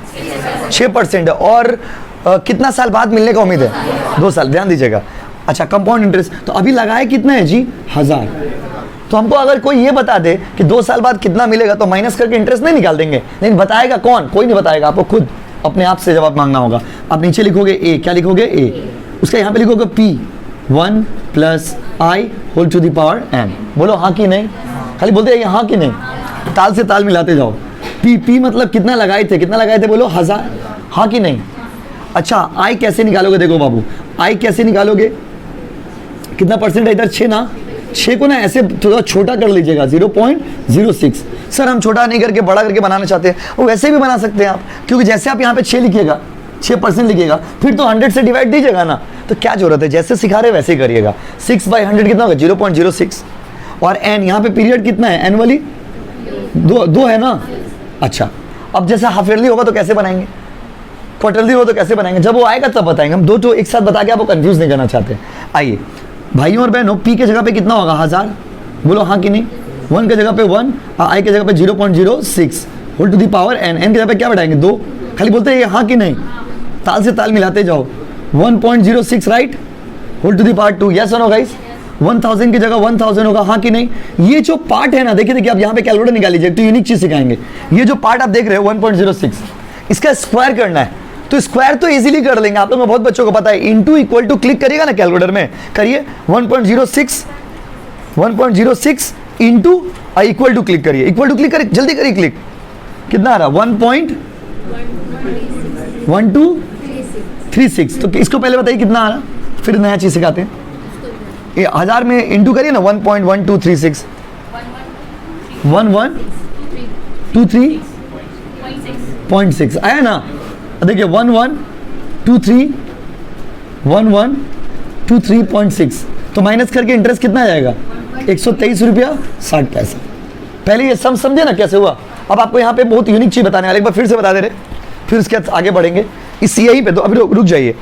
6% है, और कितना साल बाद मिलने का उम्मीद है, 2 साल, ध्यान दीजिएगा। अच्छा, कंपाउंड इंटरेस्ट तो अभी लगाए कितना है जी 1000। तो हमको अगर कोई ये बता दे कि 2 साल बाद कितना मिलेगा तो माइनस करके इंटरेस्ट नहीं निकाल देंगे, लेकिन बताएगा कौन, कोई नहीं बताएगा, आपको खुद अपने आप से जवाब मांगना होगा। आप नीचे लिखोगे ए, क्या लिखोगे ए, उसका यहाँ पे लिखोगे P 1 + I whole to the power n। बोलो हाँ कि नहीं, खाली बोलते हैं हाँ कि नहीं, ताल से ताल मिलाते जाओ। P मतलब कितना लगाए थे, कितना लगाए थे, बोलो 1000, हाँ कि नहीं। अच्छा, I कैसे निकालोगे, देखो बाबू I कैसे निकालोगे, कितना परसेंट है इधर 6 ना, 6 को ना ऐसे थोड़ा छोटा कर लीजिएगा 0.06। सर हम छोटा नहीं करके बड़ा करके बनाना चाहते हैं, वो वैसे भी बना सकते हैं आप, क्योंकि जैसे आप यहाँ पे 6 लिखिएगा, 6% लिखिएगा, फिर तो 100 से डिवाइड दीजिएगा ना, तो क्या जरूरत है, जैसे सिखा रहे वैसे ही करिएगा। 6/100 कितना होगा 0.06, और n यहाँ पे पीरियड कितना है एनुअली 2 है ना। अच्छा, अब जैसे हाफ ईयरली होगा तो कैसे बनाएंगे, क्वार्टरली हो तो कैसे बनाएंगे, जब वो आएगा तब बताएंगे। हम 2 तो एक साथ बता के आपको कंफ्यूज नहीं करना चाहते। आइए भाइयों और बहनों, P के जगह पे कितना होगा 1000, बोलो हाँ कि नहीं। 1 के जगह पे 1, I के जगह पे 0.06 whole to the power n, n के जगह पे क्या बैठाएंगे 2, खाली बोलते हैं हाँ कि नहीं, ताल से ताल मिलाते जाओ। 1.06 right, whole to the power 2, yes और नो गाइस। 1000 की जगह 1000 होगा, हाँ कि नहीं। ये जो पार्ट है ना, देखिए देखिए, आप यहाँ पे कैलकुलेटर निकाल लीजिए, तो यूनिक चीज सिखाएंगे। ये जो पार्ट आप देख रहे हो 1.06, इसका स्क्वायर करना है, तो स्क्वायर तो इजीली कर लेंगे, आप लोगों को बहुत बच्चों को पता है। इनटू इक्वल टू क्लिक करिएगा ना कैलकुलेटर में, करिए 1.06 इनटू इक्वल टू क्लिक करिए, इक्वल टू क्लिक करिए, जल्दी करिए क्लिक, कितना आ रहा 1.1236। तो इसको पहले बताइए कितना आ रहा, फिर नया चीज सिखाते हैं। ये 1000 में इनटू करिए ना, 1.1236 1123.6 आया ना। देखिए 1123.6, तो माइनस करके इंटरेस्ट कितना आ जाएगा 123 रुपया 60 पैसा। पहले ये सम समझे ना कैसे हुआ। अब आपको यहाँ पे बहुत यूनिक चीज बताने वाले, एक बार फिर से बता दे रहे, फिर उसके बाद आगे बढ़ेंगे। इस यहीं पे तो अभी रुक जाइए,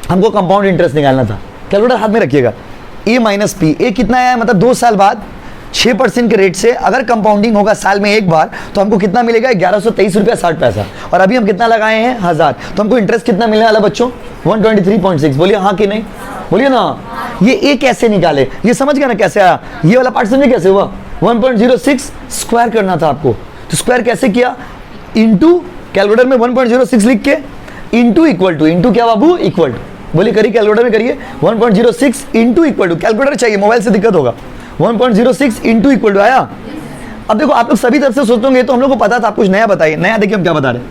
हमको कंपाउंड इंटरेस्ट निकालना था। कैलकुलेटर हाथ में रखिएगा, A माइनस P, A कितना है, मतलब 2 साल बाद 6% के रेट से अगर कंपाउंडिंग होगा साल में एक बार, तो हमको कितना मिलेगा 1123 रुपया 60 पैसा। और अभी हम कितना लगाए हैं 1000, तो हमको इंटरेस्ट कितना मिलने वाला बच्चों 123.6। बोलिए हाँ कि नहीं, बोलिए ना। ये A कैसे निकाले, ये समझ गया ना कैसे आया, ये वाला पार्ट समझे कैसे हुआ। 1.06 स्क्वायर करना था आपको, तो स्क्वायर कैसे किया, इंटू कैलकुलेटर में 1.06 लिख के, इंटू इक्वल टू, इंटू क्या बाबू इक्वल टू, बोलिए करिए कैलकुलेटर में करिए 1.06 इंटू इक्वल टू, कैलकुलेटर चाहिए, मोबाइल से दिक्कत होगा। 1.06 इंटू इक्वल टू आया। अब देखो आप लोग सभी तरफ से सोचोगे तो हम लोग को पता था, आप कुछ नया बताइए। नया देखिए हम क्या बता रहे हैं,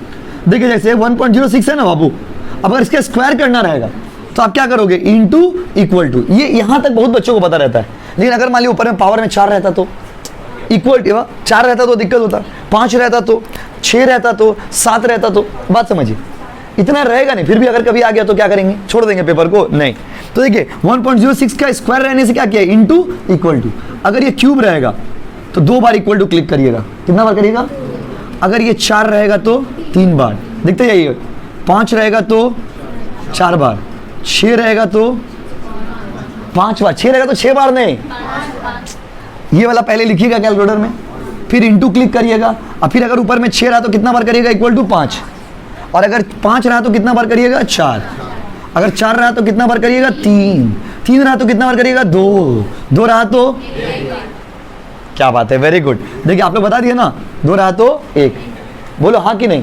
देखिए जैसे 1.06 है ना बाबू, अब अगर इसका स्क्वायर करना रहेगा तो आप क्या करोगे, इंटू इक्वल टू। ये यहाँ तक बहुत बच्चों को पता रहता है, लेकिन अगर मान लीजिए ऊपर में पावर में 4 रहता तो, इक्वल टू 4 रहता तो दिक्कत होता, 5 रहता तो, 6 रहता तो, 7 रहता तो, बात समझिए इतना रहेगा नहीं। फिर भी अगर कभी आ गया तो क्या करेंगे, छोड़ देंगे पेपर को, नहीं। तो देखिए 1.06 का स्क्वायर रहने से क्या किया, इंटू इक्वल टू। अगर ये क्यूब रहेगा तो 2 बार इक्वल टू क्लिक करिएगा, कितना बार करिएगा। अगर ये 4 रहेगा तो 3 बार, देखते जाइए। 5 रहेगा तो 4 बार, 6 रहेगा तो 5 बार, 6 रहेगा तो 6 बार नहीं, ये वाला पहले लिखिएगा कैलकुलेटर में, फिर इंटू क्लिक करिएगा। और फिर अगर ऊपर में 6 रहा तो कितना बार करिएगा, इक्वल टू 5। और अगर 5 रहा तो कितना बार करिएगा, 4। अगर 4 रहा तो कितना बार करिएगा, 3। 3 रहा तो कितना बार करिएगा, 2। 2 रहा तो, क्या बात है, वेरी गुड। देखिए आप लोग बता दिए ना, 2 रहा तो 1। बोलो हाँ कि नहीं,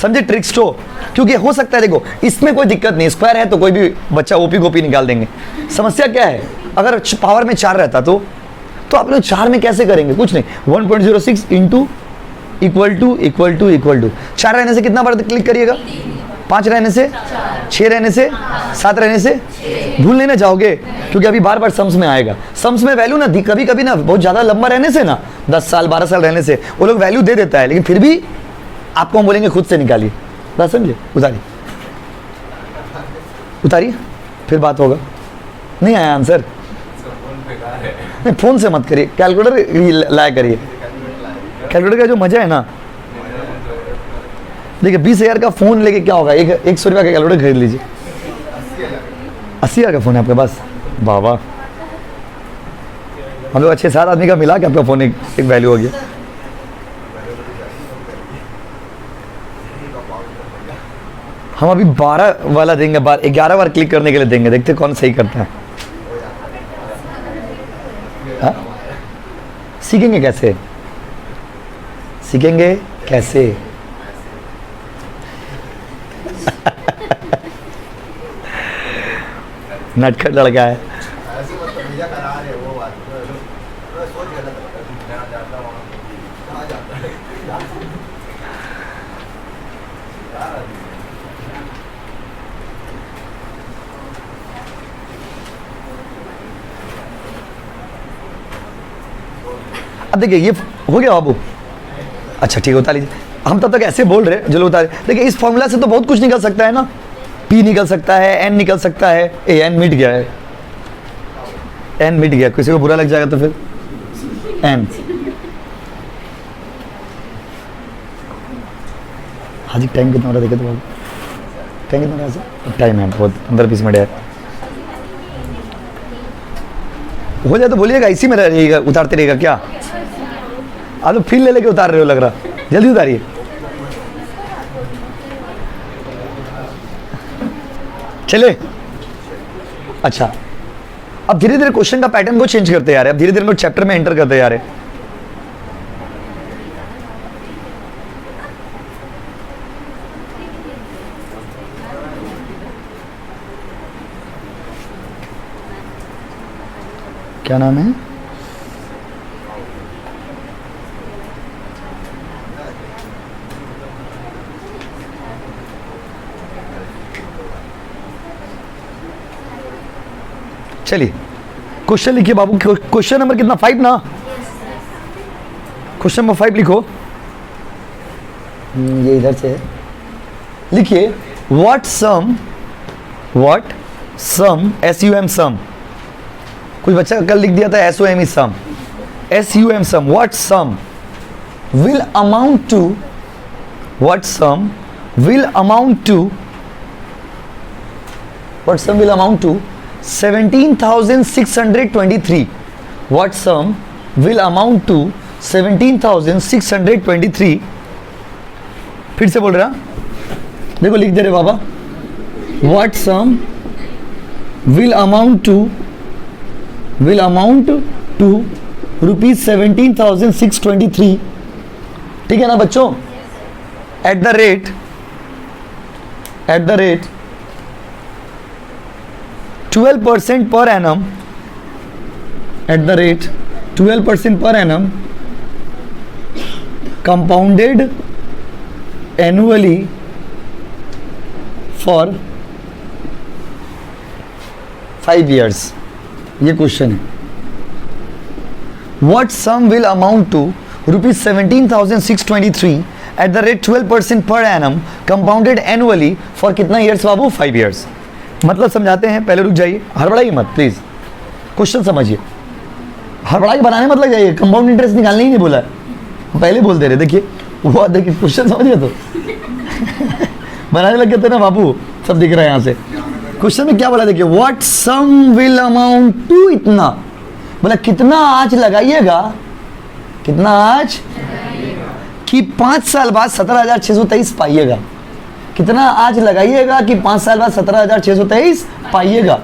समझे ट्रिक्स तो। क्योंकि हो सकता है, देखो इसमें कोई दिक्कत नहीं, स्क्वायर है तो कोई भी बच्चा ओपी गोपी निकाल देंगे। समस्या क्या है, अगर पावर में 4 रहता तो आप लोग 4 में कैसे करेंगे, कुछ नहीं। 1.06 into equal to equal to equal to, 4 रहने से कितना बार क्लिक करिएगा, 5 रहने से, 6 रहने से, 7 रहने से, भूल नहीं ना जाओगे, क्योंकि अभी बार बार सम्स में आएगा। सम्स में वैल्यू ना कभी कभी ना बहुत ज़्यादा लंबा रहने से ना, 10 साल 12 साल रहने से वो लोग वैल्यू दे देता है, लेकिन फिर भी आपको हम बोलेंगे खुद से निकालिए, बात समझे। उतारिए उतारिए, फिर बात होगा। नहीं आया आंसर, नहीं फ़ोन से मत करिए, कैलकुलेटर लाया करिए। कैलकुलेटर का जो मज़ा है ना, देखिए 20,000 का फ़ोन लेके क्या होगा, 100 रुपये का कैलकुलेटर खरीद लीजिए। 80,000 का फ़ोन है आपके पास, वाह। हम लोग 6-7 आदमी का मिला कि आपका फ़ोन एक वैल्यू हो गया। हम अभी 12 वाला देंगे, 11 बार क्लिक करने के लिए देंगे, देखते कौन सही करता है। हा? सीखेंगे कैसे, सीखेंगे कैसे? नटखट लड़का है। अब देखिए ये हो गया बाबू, अच्छा ठीक है उतार लीजिए। हम तब तक ऐसे बोल रहे हैं, जो लोग उतारे। देखिए इस फॉर्मूला से तो बहुत कुछ निकल सकता है ना, P निकल सकता है, N निकल सकता है। N मिट गया है, N मिट गया, किसी को बुरा लग जाएगा तो फिर N। हाँ जी, टाइम कितना हो रहा है देखे तो बाबू, टाइम कितना हो रहा है? टाइम है बहुत, 15-20 मिनट है। हो जाए तो बोलिएगा, इसी में रहिएगा, उतारते रहिएगा क्या? आप तो फील ले लेके उतार रहे हो लग रहा, जल्दी उतारिए। चले, अच्छा अब धीरे धीरे क्वेश्चन का पैटर्न को चेंज करते जा रहे हैं, अब धीरे धीरे हम लोग चैप्टर में एंटर करते जा रहे हैं। क्या नाम है? चलिए क्वेश्चन लिखिए बाबू, क्वेश्चन नंबर कितना? 5 ना, क्वेश्चन नंबर 5 लिखो। ये इधर से है, लिखिए व्हाट सम SUM सम। कुछ बच्चा कल लिख दिया था SOM is sum, SUM sum. What sum will amount to, what sum will amount to, what sum will amount to 17,623। What sum will amount to 17,623? फिर से बोल रहा, देखो लिख दे रहे बाबा। What sum will amount to rupees 17,623। ठीक है ना बच्चों? At the rate 12% per annum, at the rate 12% per annum, compounded annually for 5 years। ये क्वेश्चन है। What sum will amount to rupees 17,623 at the rate 12% per annum, compounded annually for कितना years बाबू? 5 years। मतलब समझाते हैं, पहले रुक जाइए, हड़बड़ाइए मत प्लीज, क्वेश्चन समझिए। हड़बड़ा के बनाने मत लग जाइए, कंपाउंड इंटरेस्ट निकालने ही नहीं बोला है, पहले बोल दे रहे। देखिए वो देखिए क्वेश्चन समझिए तो बनाने लग गए थे ना बाबू, सब दिख रहा है यहाँ से। क्वेश्चन में क्या बोला देखिए, what sum will amount to, इतना बोला कितना आज लगाइएगा, कितना आज कि 5 साल बाद 17,623 पाइएगा। कितना आज लगाइएगा कि 5 साल बाद 17,623 पाइएगा।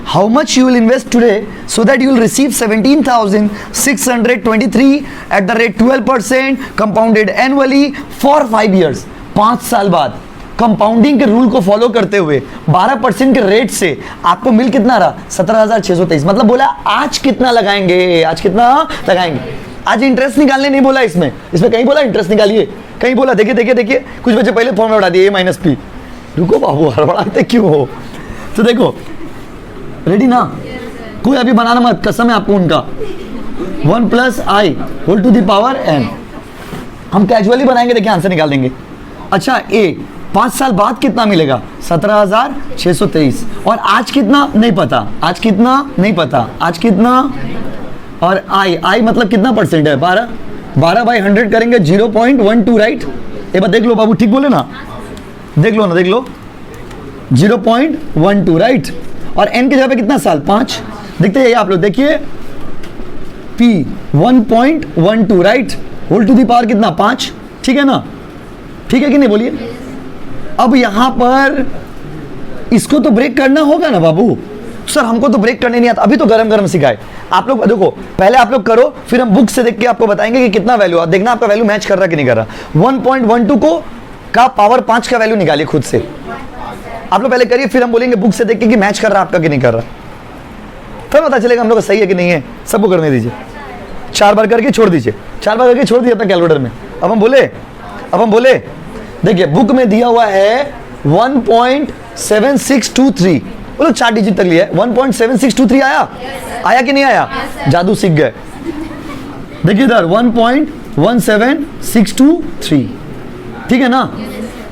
How much you will invest today so that you will receive 17,623 at the rate 12% compounded annually for 5 years। 5 साल बाद कंपाउंडिंग के रूल को फॉलो करते हुए 12% के रेट से आपको मिल कितना रहा? 17,623। मतलब बोला आज कितना लगाएंगे, आज कितना लगाएंगे। आज इंटरेस्ट निकालने नहीं बोला, इसमें कहीं बोला इंटरेस्ट निकालिए, कहीं बोला देखिए देखिए देखिए, कुछ बच्चे पहले फॉर्म में उड़ा दिए A-P। रुको बाबू, हड़बड़ाते क्यों हो? तो देखो रेडी ना, कोई अभी बनाना मत, कसम है आपको उनका। 1 + I whole to the power n। हम कैजुअली बनाएंगे, देखिए आंसर निकाल देंगे। अच्छा A 5 साल बाद कितना मिलेगा? 17,623। और आज कितना नहीं पता, आज कितना नहीं पता, आज कितना। और I मतलब कितना परसेंट है? 12 12/100 करेंगे 0.12, राइट। एक बार देख लो बाबू, ठीक बोले ना, देख लो ना, देख लो 0.12 राइट, और n की जगह पे कितना साल 5, देखते हैं आप लोग, देखिए p 1.12 right, whole to the power कितना 5, ठीक है ना, ठीक है कि नहीं बोलिए। अब यहां पर इसको तो ब्रेक करना होगा ना बाबू, सर हमको तो ब्रेक करने नहीं आता, अभी तो गरम गरम सिखाए। आप लोग देखो, पहले आप लोग करो, फिर हम बुक से देख के आपको बताएंगे कि कितना वैल्यू, देखना आपका वैल्यू मैच कर रहा है कि नहीं कर रहा। 1.12 को का पावर 5 का वैल्यू निकालिए खुद से, आप लोग पहले करिए, फिर हम बोलेंगे बुक से देख के कि मैच कर रहा है आपका कि नहीं कर रहा, फिर पता चलेगा हम लोग का सही है कि नहीं है। सबको करने दीजिए, 4 बार करके छोड़ दीजिए, 4 बार करके छोड़ दिया था कैलकुलेटर में। अब हम बोले देखिए बुक में दिया हुआ है 1.7623, बोलो 4 डिजिट तक लिया है, 1.7623 आया कि नहीं आया, जादू सीख गए। देखिए इधर 1.17623, ठीक है ना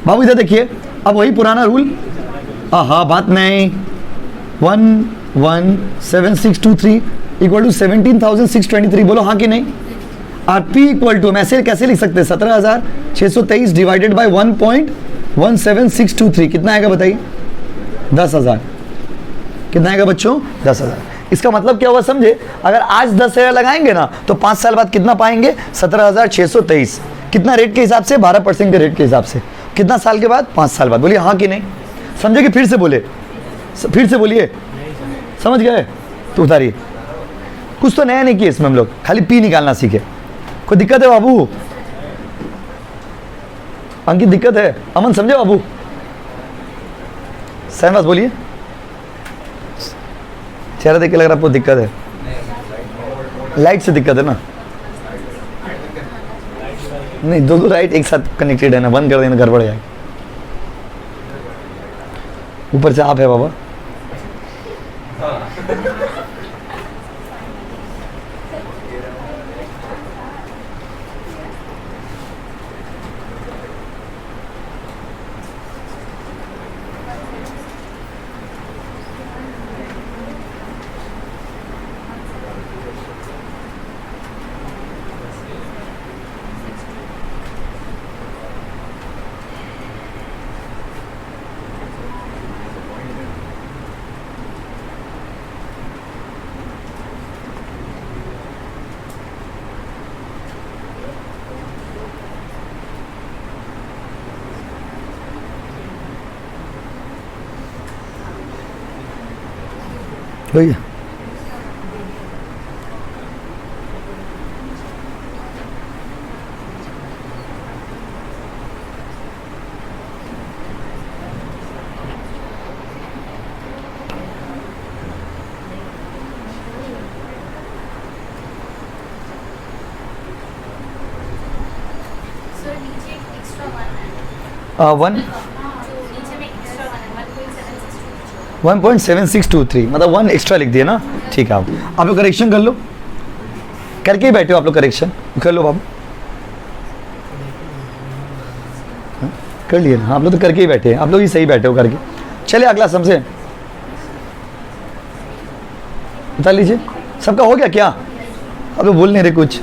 बाबू, इधर देखिए, अब वही पुराना रूल, हाँ बात नहीं, 1.17623 इक्वल टू 17,623, बोलो हाँ कि नहीं। और P इक्वल टू, ऐसे कैसे लिख सकते हैं, 17,623 डिवाइडेड बाय 1.17623, कितना आएगा बताइए, 10,000, कितना आएगा बच्चों, 10,000। इसका मतलब क्या हुआ समझे, अगर आज 10,000 लगाएंगे ना तो 5 साल बाद कितना पाएंगे, 17,623, कितना रेट के हिसाब से, 12% के रेट के हिसाब से, कितना साल के बाद, 5 साल बाद, बोलिए हाँ कि नहीं, समझे कि फिर से बोले, फिर से बोलिए, समझ गए तो उतारिए। कुछ तो नया नहीं किया इसमें हम लोग, खाली पी निकालना सीखे। कोई दिक्कत है बाबू, अंकित दिक्कत है, अमन समझे बाबू, सहमत बोलिए, चेहरा देख के लग रहा है आपको दिक्कत है, लाइट से दिक्कत है ना, नहीं दो लाइट एक साथ कनेक्टेड है ना, बंद कर देना गड़बड़ जाएगी। ऊपर से आप है बाबा, भैया वन 1.7623, मतलब 1 एक्स्ट्रा लिख दिए ना, ठीक है। आप लोग करेक्शन कर लो, करके ही बैठे हो आप लोग, करेक्शन कर लो बाबू, कर लिए ना आप लोग, तो करके ही बैठे हैं आप लोग, ही सही बैठे हो करके। चलिए अगला समझे, बता लीजिए, सबका हो गया क्या, अब लोग बोल नहीं रहे कुछ।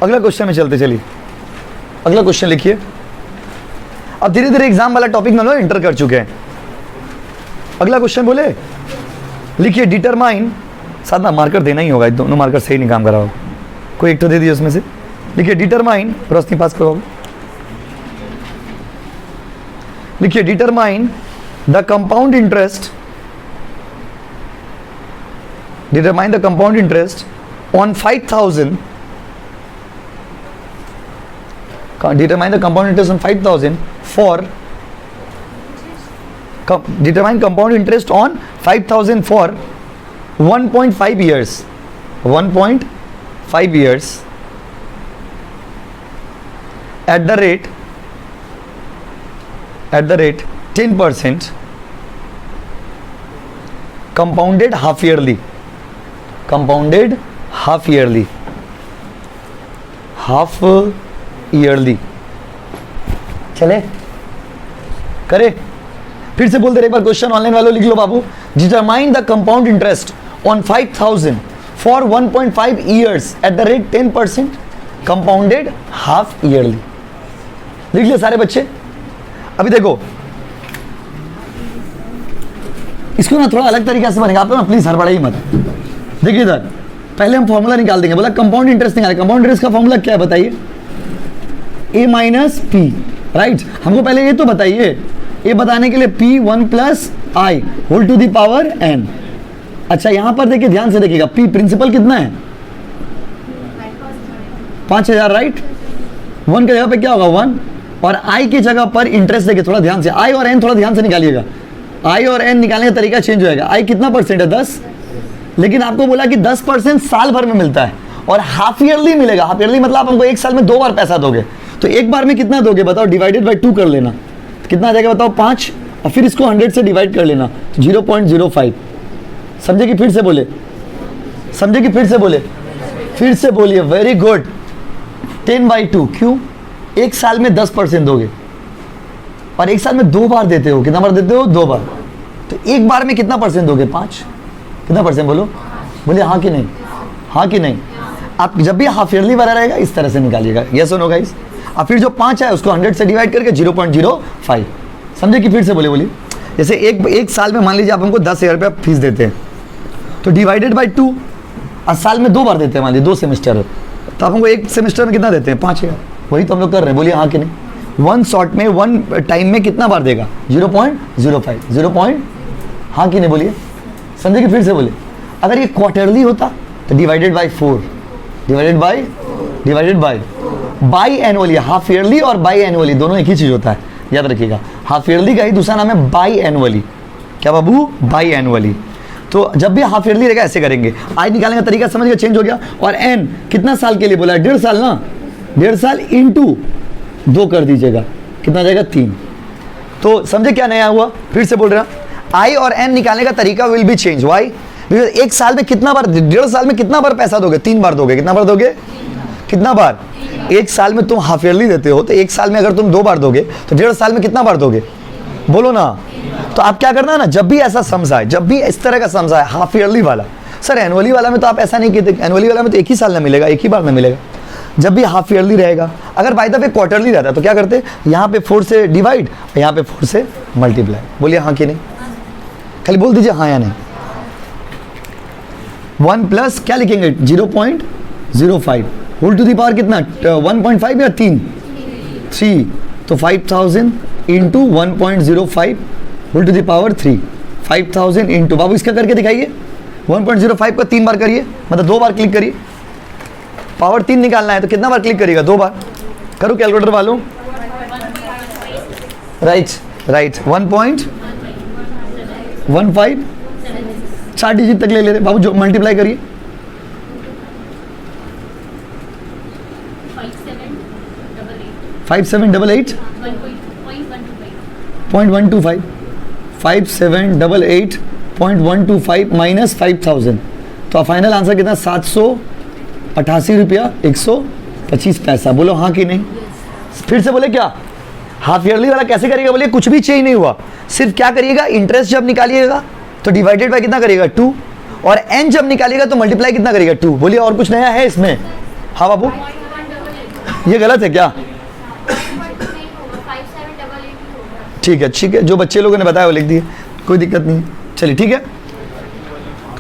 अगला क्वेश्चन में चलते, चलिए अगला क्वेश्चन लिखिए। अब धीरे धीरे एग्जाम वाला टॉपिक में लोग इंटर कर चुके हैं। अगला क्वेश्चन बोले, लिखिए डिटरमाइन, साथ ना मार्कर देना ही होगा, दोनों मार्कर सही नहीं काम करा होगा, कोई एक तो दे दिए उसमें से। लिखिए डिटरमाइन, रोशनी पास करो, लिखिए determine the compound interest, determine the compound interest on 5,000, determine the compound interest on 5,000 for, determine compound interest on 5,000 for 1.5 years, 1.5 years at the rate 10% compounded half yearly, half yearly. चले करे, फिर से बोलते एक बार question, online वालों लिख लो बाबू। Determine the compound interest on 5,000 for 1.5 years at the rate 10% compounded half yearly. लिख लिया सारे बच्चे? अभी देखो इसको ना थोड़ा अलग तरीके से बनेगा, आप ना प्लीज हड़बड़ाइए मत। देखिए इधर पहले हम फॉर्मूला निकाल देंगे, बोला कंपाउंड इंटरेस्ट निकाले। कंपाउंड इंटरेस्ट का फॉर्मूला क्या है बताइए? A minus P, right. हमको पहले ये तो बताइए, ये बताने के लिए P 1 plus I whole to the power N. अच्छा यहां पर देखिए, ध्यान से देखिएगा, पी प्रिंसिपल कितना है? 5000, राइट। 1 की जगह पे क्या होगा 1, और आई की जगह पर इंटरेस्ट देखिए थोड़ा ध्यान से, आई और एन थोड़ा ध्यान से निकालिएगा। आई और एन निकालने का तरीका चेंज होगा। आई कितना परसेंट है? 10, लेकिन आपको बोला कि 10% साल भर में मिलता है और हाफ ईयरली मिलेगा। हाफ ईयरली मतलब आप हमको एक साल में 2 बार पैसा दोगे, तो एक बार में कितना दोगे बताओ? डिवाइडेड बाई 2 कर लेना, कितना आ जाएगा बताओ? 5, और फिर इसको 100 से डिवाइड कर लेना, 0.05। समझे कि फिर से बोले? समझे कि फिर से बोले? फिर से बोलिए, वेरी गुड। 10/2, क्यों? एक साल में 10% दोगे और एक साल में 2 बार देते हो। कितना बार देते हो? 2 बार। तो एक बार में कितना परसेंट दोगे? 5। कितना परसेंट बोलो? बोलिए हाँ कि नहीं? हाँ कि नहीं? आप जब भी हाफ ईयरली वाला रहेगा इस तरह से निकालिएगा, यस और नो गाइस। और फिर जो 5 है उसको 100 से डिवाइड करके 0.05। समझे कि फिर से बोलिए? जैसे एक साल में मान लीजिए आप हमको 10,000 रुपया फीस देते हैं, तो डिवाइडेड बाई 2, और साल में 2 बार देते हैं, मान लीजिए 2 सेमेस्टर है, तो आप हमको एक सेमेस्टर में कितना देते हैं? 5,000। वही तो हम लोग कर रहे हैं, बोलिए हाँ कि नहीं? 1 शॉट में 1 टाइम में कितना बार देगा? 0.05। 0. हाँ कि नहीं? बोलिए। समझे कि फिर से बोले? अगर ये क्वार्टरली होता तो divided by 4, divided by annually. Half yearly और बाई एनुअली दोनों एक ही चीज होता है, याद रखिएगा। हाफ ईयरली का ही दूसरा नाम है बाई एनुअली। क्या बाबू? By annually. तो जब भी हाफ ईयरली रहेगा ऐसे करेंगे। आई निकालने का तरीका समझ गया, चेंज हो गया। और एन कितना साल के लिए बोला? 1.5 साल ना, 1.5 साल इंटू 2 कर दीजिएगा, कितना जाएगा? 3। तो समझे क्या नया हुआ? फिर से बोल रहा, आई और एन निकालने का तरीका will be change. Why? Because एक साल में कितना बार, 1.5 साल में कितना बार पैसा दोगे? 3 बार दोगे। कितना बार दोगे? कितना बार? एक साल में तुम हाफ ईयरली देते हो, तो एक साल में अगर तुम 2 बार दोगे तो 1.5 साल में कितना बार दोगे? बोलो ना। तो आप क्या करना है ना, जब भी ऐसा सम्स आए, जब भी इस तरह का सम्स आए हाफ ईयरली वाला, सर एनुअली वाला में तो आप ऐसा नहीं कहते, एनुअली वाला में तो एक ही साल में मिलेगा, एक ही बार में मिलेगा। जब भी हाफ ईयरली रहेगा, अगर बाय द वे क्वार्टरली रहता है तो क्या करते? यहाँ पे 4 से डिवाइड, यहाँ पे 4 से मल्टीप्लाई। बोलिए हाँ कि नहीं? खाली बोल दीजिए हाँ या नहीं। 1 प्लस क्या लिखेंगे? 0.05 होल टू दी पावर कितना? 1.5 या 3? तो 5000 into 1.05 whole to the power 3। 5000 into, बाबू इसका करके दिखाइए। 1.05 का 3 बार करिए, मतलब 2 बार क्लिक करिए। पावर 3 निकालना है तो कितना बार क्लिक करिएगा? 2 बार। करो कैलकुलेटर वालों। राइट 1.15, 4 डिजिट तक ले ले रहे बाबू, जो मल्टीप्लाई करिए। 5788 0.125 5788.125 माइनस 5000, तो फाइनल आंसर कितना? 788 रुपया 125 पैसा। बोलो हाँ कि नहीं? फिर से बोले क्या? हाफ ईयरली वाला कैसे करिएगा? बोलिए कुछ भी चेंज नहीं हुआ, सिर्फ क्या करिएगा? इंटरेस्ट जब निकालिएगा तो डिवाइडेड बाय कितना करिएगा? 2, और एन जब निकालिएगा तो मल्टीप्लाई कितना करिएगा? 2। बोलिए और कुछ नया है इसमें? हाँ बाबू, ये गलत है क्या? ठीक है, जो बच्चे लोगों ने बताया वो लिख दिए, कोई दिक्कत नहीं है। चलिए ठीक है,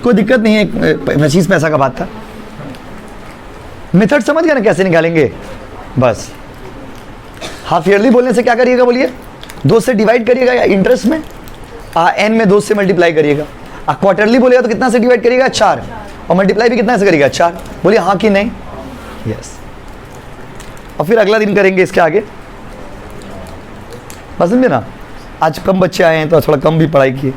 कोई दिक्कत नहीं है, 25 पैसा का बात था। मेथड समझ गए ना कैसे निकालेंगे? बस हाफ ईयरली बोलने से क्या करिएगा? बोलिए 2 से डिवाइड करिएगा या इंटरेस्ट में, एन में 2 से मल्टीप्लाई करिएगा। क्वार्टरली बोलेगा तो कितना से डिवाइड करिएगा? 4, और मल्टीप्लाई भी कितना से करिएगा? 4। बोलिए हाँ कि नहीं? यस। और फिर अगला दिन करेंगे इसके आगे, बस समझे ना। आज कम बच्चे आए हैं तो थोड़ा कम भी पढ़ाई किए।